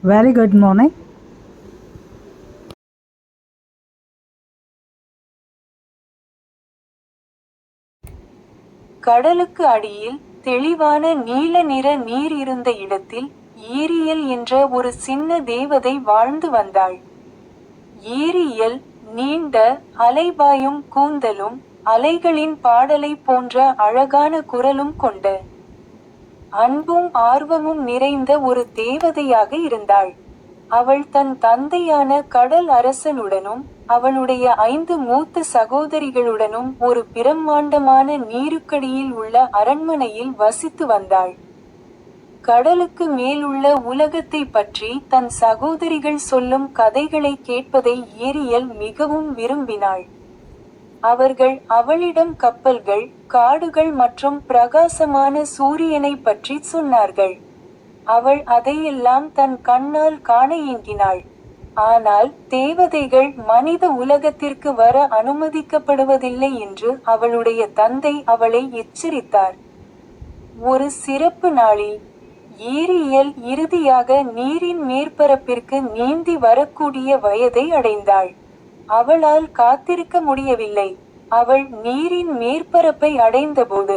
Very good morning. கடலுக்கு அடியில் தெளிவான நீல நிற நீர் இருந்த இடத்தில் ஏரியல் என்ற ஒரு சின்ன தேவதை வாழ்ந்து வந்தாள். ஏரியல் நீண்ட அலைபாயும் கூந்தலும் அலைகளின் பாடலை போன்ற அழகான குரலும் கொண்ட அன்பும் ஆர்வமும் நிறைந்த ஒரு தேவதையாக இருந்தாள். அவள் தன் தந்தையான கடல் அரசனுடனும் அவளுடைய 5 மூத்த சகோதரிகளுடனும் ஒரு பிரம்மாண்டமான நீருக்கடியில் உள்ள அரண்மனையில் வசித்து வந்தாள். கடலுக்கு மேலுள்ள உலகத்தை பற்றி தன் சகோதரிகள் சொல்லும் கதைகளை கேட்பதை ஏரியல் மிகவும் விரும்பினாள். அவர்கள் அவளிடம் கப்பல்கள், காடுகள் மற்றும் பிரகாசமான சூரியனை பற்றி சொன்னார்கள். அவள் அதையெல்லாம் தன் கண்ணால் காண ஏங்கினாள். ஆனால் தேவதைகள் மனித உலகத்திற்கு வர அனுமதிக்கப்படுவதில்லை என்று அவளுடைய தந்தை அவளை எச்சரித்தார். ஒரு சிறப்பு நாளில் ஏரியல் இறுதியாக நீரின் மேற்பரப்பிற்கு நீந்தி வரக்கூடிய வயதை அடைந்தாள். அவளால் காத்திருக்க முடியவில்லை. அவள் நீரின் மேற்பரப்பை அடைந்தபோது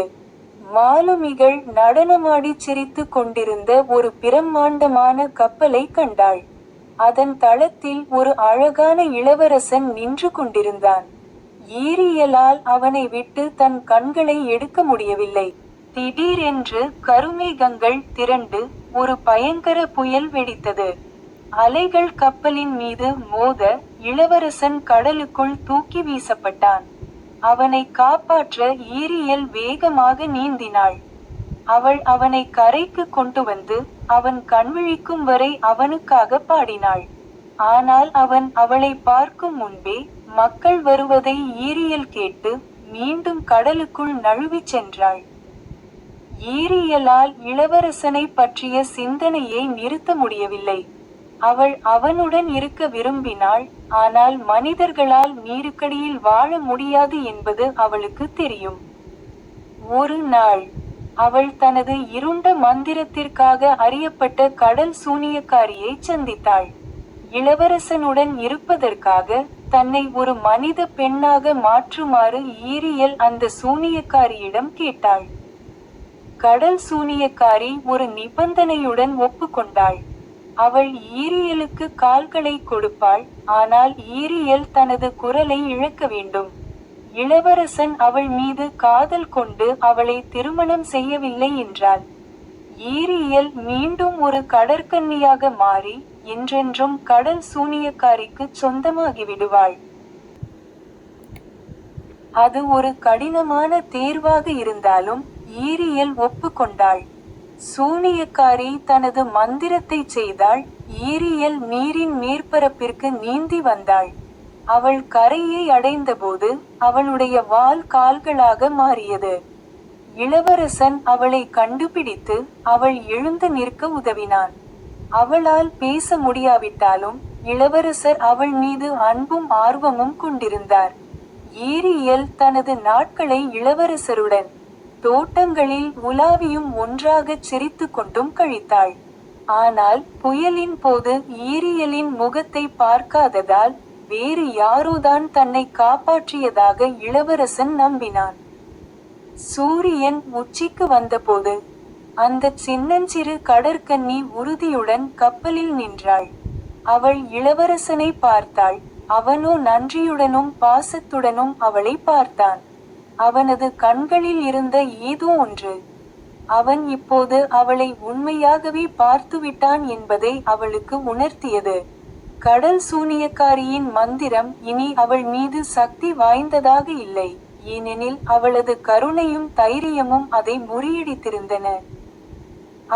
மாலுமிகள் நடனமாடிச் சிரித்துக் கொண்டிருந்த ஒரு பிரம்மாண்டமான கப்பலை கண்டாள். அதன் தளத்தில் ஒரு அழகான இளவரசன் நின்று கொண்டிருந்தான். ஏரியலால் அவனை விட்டு தன் கண்களை எடுக்க முடியவில்லை. திடீரென்று கருமேகங்கள் திரண்டு ஒரு பயங்கர புயல் வெடித்தது. அலைகள் கப்பலின் மீது மோத இளவரசன் கடலுக்குள் தூக்கி வீசப்பட்டான். அவனை காப்பாற்ற ஏரியல் வேகமாக நீந்தினாள். அவள் அவனை கரைக்கு கொண்டு வந்து அவன் கண்விழிக்கும் வரை அவனுக்காக பாடினாள். ஆனால் அவன் அவளை பார்க்கும் முன்பே மக்கள் வருவதை ஏரியல் கேட்டு மீண்டும் கடலுக்குள் நழுவிச் சென்றாள். ஏரியலால் இளவரசனை பற்றிய சிந்தனையை நிறுத்த முடியவில்லை. அவள் அவனுடன் இருக்க விரும்பினாள், ஆனால் மனிதர்களால் நீருக்கடியில் வாழ முடியாது என்பது அவளுக்கு தெரியும். ஒரு நாள் அவள் தனது இருண்ட மந்திரத்திற்காக அறியப்பட்ட கடல் சூனியக்காரியை சந்தித்தாள். இளவரசனுடன் இருப்பதற்காக தன்னை ஒரு மனித பெண்ணாக மாற்றுமாறு ஏரியல் அந்த சூனியக்காரியிடம் கேட்டாள். கடல் சூனியக்காரி ஒரு நிபந்தனையுடன் ஒப்புக்கொண்டாள். அவள் ஏரியலுக்கு கால்களை கொடுப்பாள், ஆனால் ஏரியல் தனது குரலை இழக்க வேண்டும். இளவரசன் அவள் மீது காதல் கொண்டு அவளை திருமணம் செய்யவில்லை என்றாள். ஏரியல் மீண்டும் ஒரு கடற்கன்னியாக மாறி என்றென்றும் கடல் சூனியக்காரிக்கு சொந்தமாகிவிடுவாள். அது ஒரு கடினமான தேர்வாக இருந்தாலும் ஏரியல் ஒப்புக்கொண்டாள். சூனியக்காரி தனது மந்திரத்தை செய்தாள். ஏரியல் நீரின் மேற்பரப்பிற்கு நீந்தி வந்தாள். அவள் கரையை அடைந்தபோது அவளுடைய வால் கால்களாக மாறியது. இளவரசன் அவளை கண்டுபிடித்து அவள் எழுந்து நிற்க உதவினான். அவளால் பேச முடியாவிட்டாலும் இளவரசர் அவள் மீது அன்பும் ஆர்வமும் கொண்டிருந்தார். ஏரியல் தனது நாட்களை இளவரசருடன் தோட்டங்களில் உலாவியும் ஒன்றாகச் சிரித்துக் கொண்டும் கழித்தாள். ஆனால் புயலின் போது ஏரியலின் முகத்தை பார்க்காததால் வேறு யாரோதான் தன்னை காப்பாற்றியதாக இளவரசன் நம்பினான். சூரியன் உச்சிக்கு வந்தபோது அந்த சின்னஞ்சிறு கடற்கன்னி உறுதியுடன் கப்பலில் நின்றாள். அவள் இளவரசனை பார்த்தாள். அவனோ நன்றியுடனும் பாசத்துடனும் அவளை பார்த்தான். அவனது கண்களில் இருந்த ஏதோ ஒன்று. அவன் இப்போது அவளை உண்மையாகவே பார்த்துவிட்டான் என்பதை அவளுக்கு உணர்த்தியது. கடல் சூனியக்காரியின் மந்திரம் இனி அவள் மீது சக்தி வாய்ந்ததாக இல்லை, ஏனெனில் அவளது கருணையும் தைரியமும் அதை முறியடித்திருந்தன.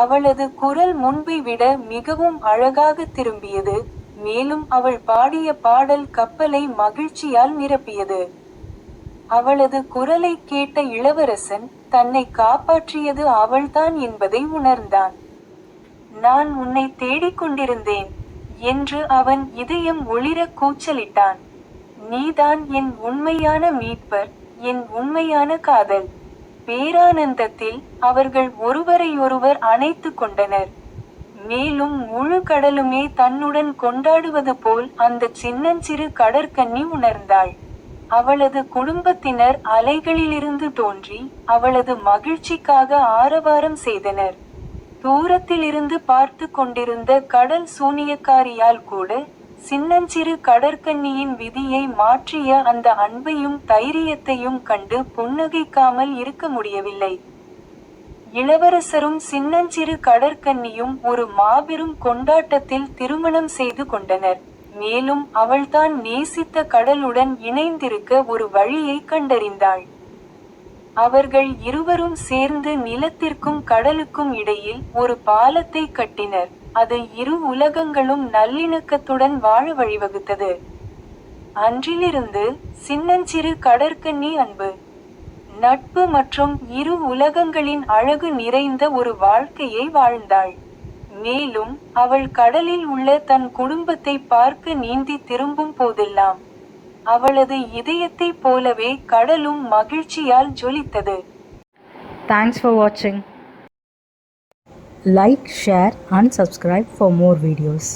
அவளது குரல் முன்பை விட மிகவும் அழகாக திரும்பியது, மேலும் அவள் பாடிய பாடல் கப்பலை மகிழ்ச்சியால் நிரப்பியது. அவளது குரலை கேட்ட இளவரசன் தன்னை காப்பாற்றியது அவள்தான் என்பதை உணர்ந்தான். நான் உன்னை தேடிக்கொண்டிருந்தேன் என்று அவன் இதயம் ஒளிர கூச்சலிட்டான். நீதான் என் உண்மையான மீட்பர், என் உண்மையான காதல். பேரானந்தத்தில் அவர்கள் ஒருவரையொருவர் அணைத்து கொண்டனர். மேலும் முழு கடலுமே தன்னுடன் கொண்டாடுவது போல் அந்த சின்னஞ்சிறு கடற்கன்னி உணர்ந்தாள். அவளது குடும்பத்தினர் அலைகளிலிருந்து தோன்றி அவளது மகிழ்ச்சிக்காக ஆரவாரம் செய்தனர். தூரத்திலிருந்து பார்த்து கொண்டிருந்த கடல் சூனியக்காரியால் கூட சின்னஞ்சிறு கடற்கன்னியின் விதியை மாற்றிய அந்த அன்பையும் தைரியத்தையும் கண்டு புன்னகைக்காமல் இருக்க முடியவில்லை. இளவரசரும் சின்னஞ்சிறு கடற்கன்னியும் ஒரு மாபெரும் கொண்டாட்டத்தில் திருமணம் செய்து கொண்டனர். மேலும் அவள்தான் நேசித்த கடலுடன் இணைந்திருக்க ஒரு வழியை கண்டறிந்தாள். அவர்கள் இருவரும் சேர்ந்து நிலத்திற்கும் கடலுக்கும் இடையில் ஒரு பாலத்தை கட்டினர். அது இரு உலகங்களும் நல்லிணக்கத்துடன் வாழ வழிவகுத்தது. அன்றிலிருந்து சின்னஞ்சிறு கடற்கன்னி அன்பு, நட்பு மற்றும் இரு உலகங்களின் அழகு நிறைந்த ஒரு வாழ்க்கையை வாழ்ந்தாள். மேலும் அவள் கடலில் உள்ள தன் குடும்பத்தை பார்க்க நீந்தி திரும்பும் போதெல்லாம் அவளது இதயத்தைப் போலவே கடலும் மகிழ்ச்சியால் ஜொலித்தது. Thanks for watching. Like, share and subscribe for more videos.